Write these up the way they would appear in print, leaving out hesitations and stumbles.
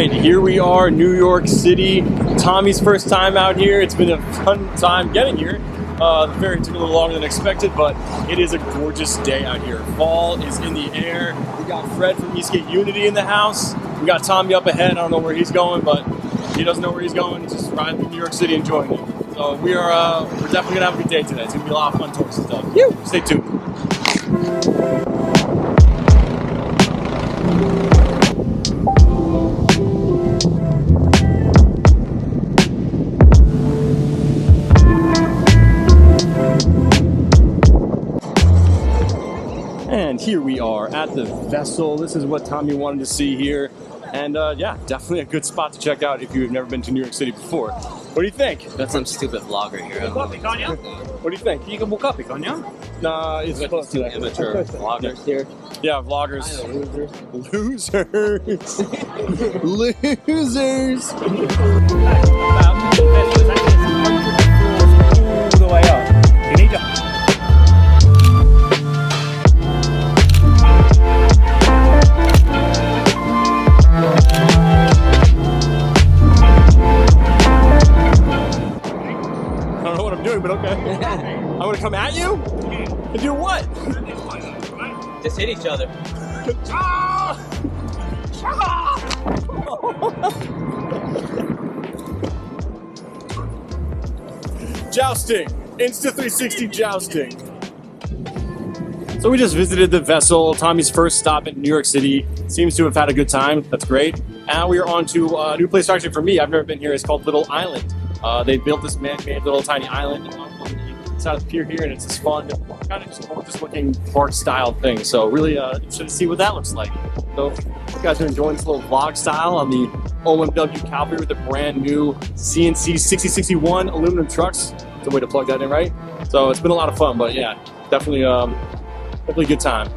Here we are, New York City. Tommy's first time out here. It's been a fun time getting here. The ferry took a little longer than expected, but it is a gorgeous day out here. Fall is in the air. We got Fred from Esk8 Unity in the house. We got Tommy up ahead. I don't know where he's going, but he doesn't know where he's going. He's just riding through New York City, enjoying it. So we're definitely gonna have a good day today. It's gonna be a lot of fun tours and stuff. Stay tuned. And here we are at the vessel. This is what Tommy wanted to see here. And yeah, definitely a good spot to check out if you've never been to New York City before. What do you think? That's some stupid vlogger here. What do you think? Nah, it's close to that. Amateur vloggers here. Yeah, vloggers. Losers. All the way up. You need to. But okay. I'm gonna come at you? And do what? Just hit each other. Jousting. Insta360 jousting. So we just visited the vessel. Tommy's first stop in New York City. Seems to have had a good time. That's great. Now we are on to a new place actually for me. I've never been here. It's called Little Island. They built this man-made little tiny island on the side of the pier here, and it's this fun, kind of just looking park-style thing. So really interested to see what that looks like. So if you guys are enjoying this little vlog style on the OMW Cavalry with the brand new CNC 6061 aluminum trucks. It's a way to plug that in, right? So it's been a lot of fun, but yeah, definitely a good time.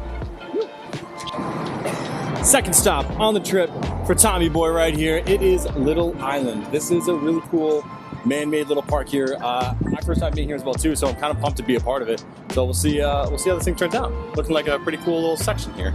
Second stop on the trip for Tommy Boy right here. It is Little Island. This is a really cool man-made little park here. My first time being here as well too, so I'm kind of pumped to be a part of it. So we'll see how this thing turns out. Looking like a pretty cool little section here.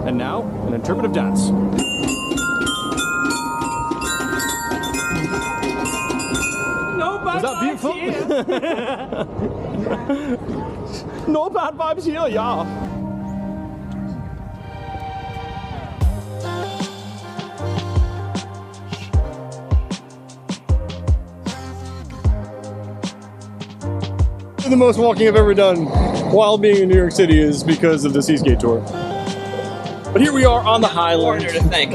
And now, an interpretive dance. Is that beautiful? No bad vibes here, yeah. The most walking I've ever done while being in New York City is because of the Esk8 tour. But here we are on the High Line. To thank.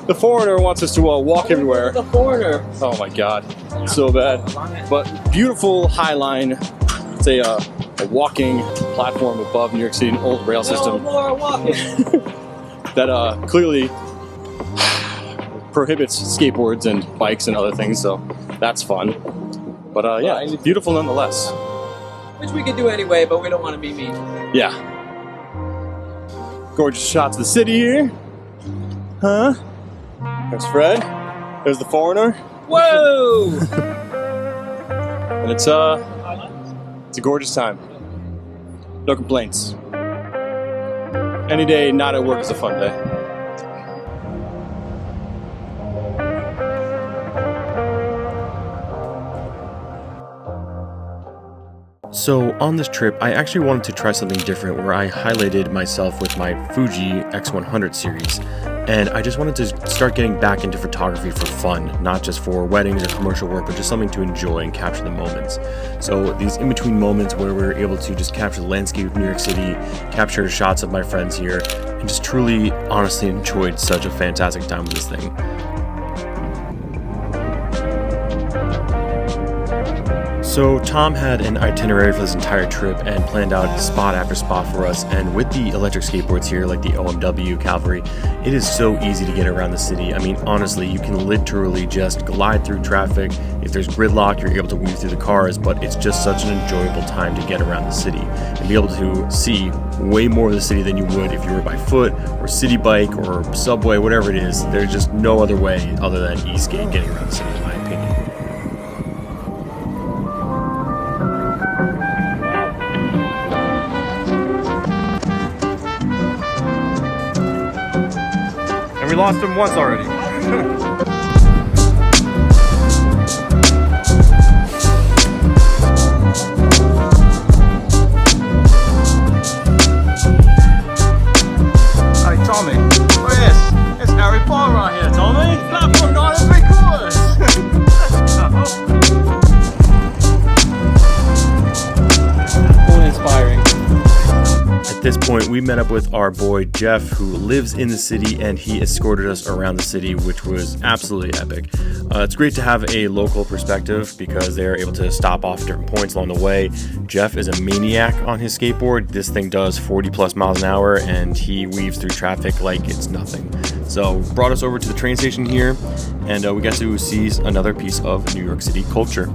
The foreigner wants us to walk everywhere. The foreigner. Oh my God, so bad. But beautiful High Line. It's a walking platform above New York City, an old rail system. No more walking. That clearly prohibits skateboards and bikes and other things. So that's fun. But yeah, it's beautiful nonetheless. Which we could do anyway, but we don't want to be mean. Yeah. Gorgeous shots of the city here. Huh? There's Fred. There's the foreigner. Whoa! And it's a gorgeous time. No complaints. Any day not at work is a fun day. So on this trip, I actually wanted to try something different where I highlighted myself with my Fuji X100 series. And I just wanted to start getting back into photography for fun, not just for weddings or commercial work, but just something to enjoy and capture the moments. So these in-between moments where we're able to just capture the landscape of New York City, capture shots of my friends here, and just truly, honestly enjoyed such a fantastic time with this thing. So Tom had an itinerary for this entire trip and planned out spot after spot for us, and with the electric skateboards here like the OMW Cavalry, it is so easy to get around the city. I mean, honestly, you can literally just glide through traffic. If there's gridlock, you're able to weave through the cars, but it's just such an enjoyable time to get around the city and be able to see way more of the city than you would if you were by foot or city bike or subway, whatever it is. There's just no other way other than Esk8 getting around the city, in my opinion. We lost him once already. Hey Tommy, look at this. It's Harry Potter right here, Tommy. Platform 9 3/4. All inspiring. At this point, we met up with our boy Jeff, who lives in the city, and he escorted us around the city, which was absolutely epic. It's great to have a local perspective because they are able to stop off at different points along the way. Jeff is a maniac on his skateboard. This thing does 40 plus miles an hour, and he weaves through traffic like it's nothing. So brought us over to the train station here, and we got to see another piece of New York City culture.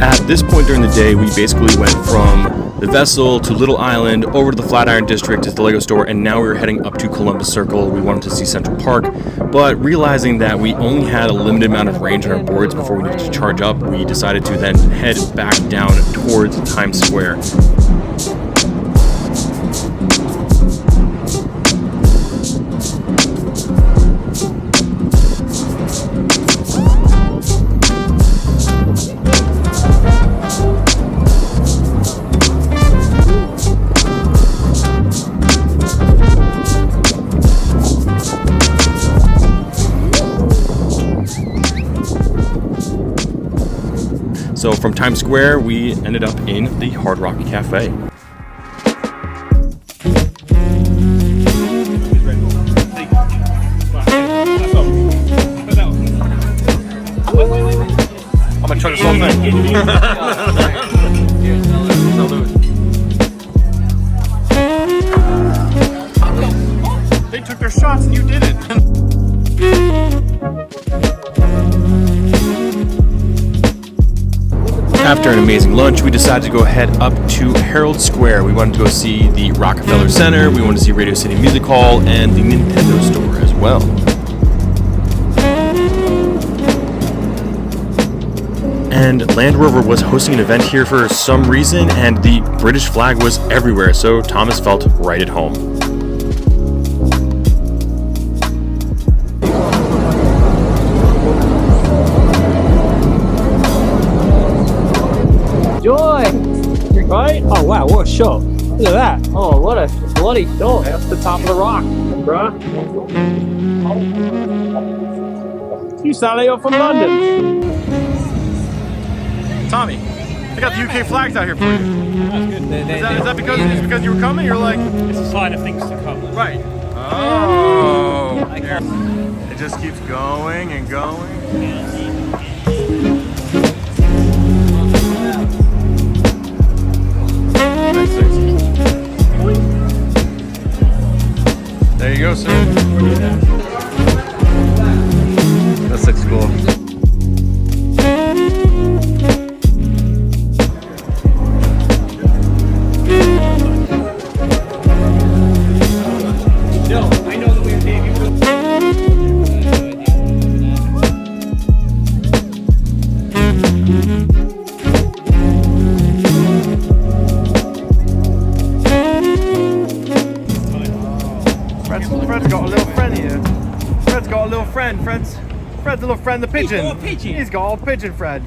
At this point during the day, we basically went from the Vessel to Little Island, over to the Flatiron District to the Lego store, and now we were heading up to Columbus Circle. We wanted to see Central Park, but realizing that we only had a limited amount of range on our boards before we needed to charge up, we decided to then head back down towards Times Square. So from Times Square, we ended up in the Hard Rock Cafe. I'm gonna try this whole thing. They took their shots and you didn't. After an amazing lunch, we decided to go head up to Herald Square. We wanted to go see the Rockefeller Center, we wanted to see Radio City Music Hall, and the Nintendo store as well. And Land Rover was hosting an event here for some reason, and the British flag was everywhere, so Thomas felt right at home. Joy! Right? Oh wow, what a shot. Look at that. Oh, what a bloody shot. That's the top of the rock, bruh. You sound like you're from London. Tommy, they got the UK flags out here for you. That's good. Is that because you were coming? You're like, It's a sign of things to come. right. Oh. It just keeps going and going. go, sir. That looks cool. Fred's got a little friend here. Fred's got a little friend. Fred's a little friend, the pigeon. He's got a pigeon. He's got a pigeon, Fred.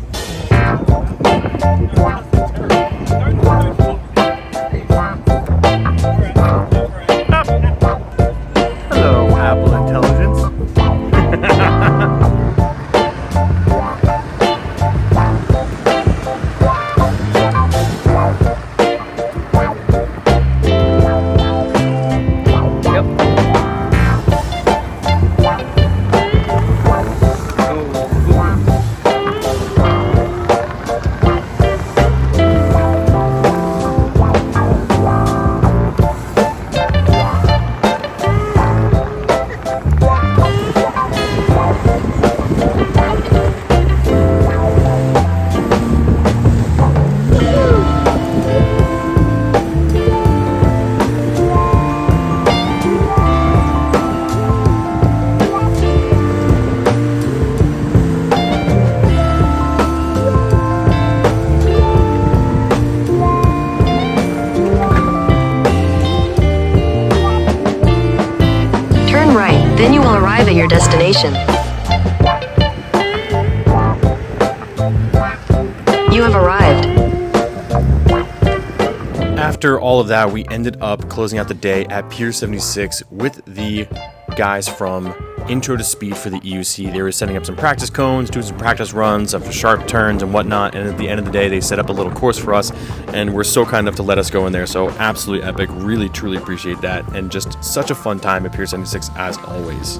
Hello, Apple Intelligence. Then you will arrive at your destination. You have arrived. After all of that, we ended up closing out the day at Pier 76 with the guys from Intro to Speed for the EUC. They were setting up some practice cones, doing some practice runs, some sharp turns and whatnot, and at the end of the day, they set up a little course for us, and were so kind enough to let us go in there, so absolutely epic. Really, truly appreciate that, and just such a fun time at Pier 76 as always.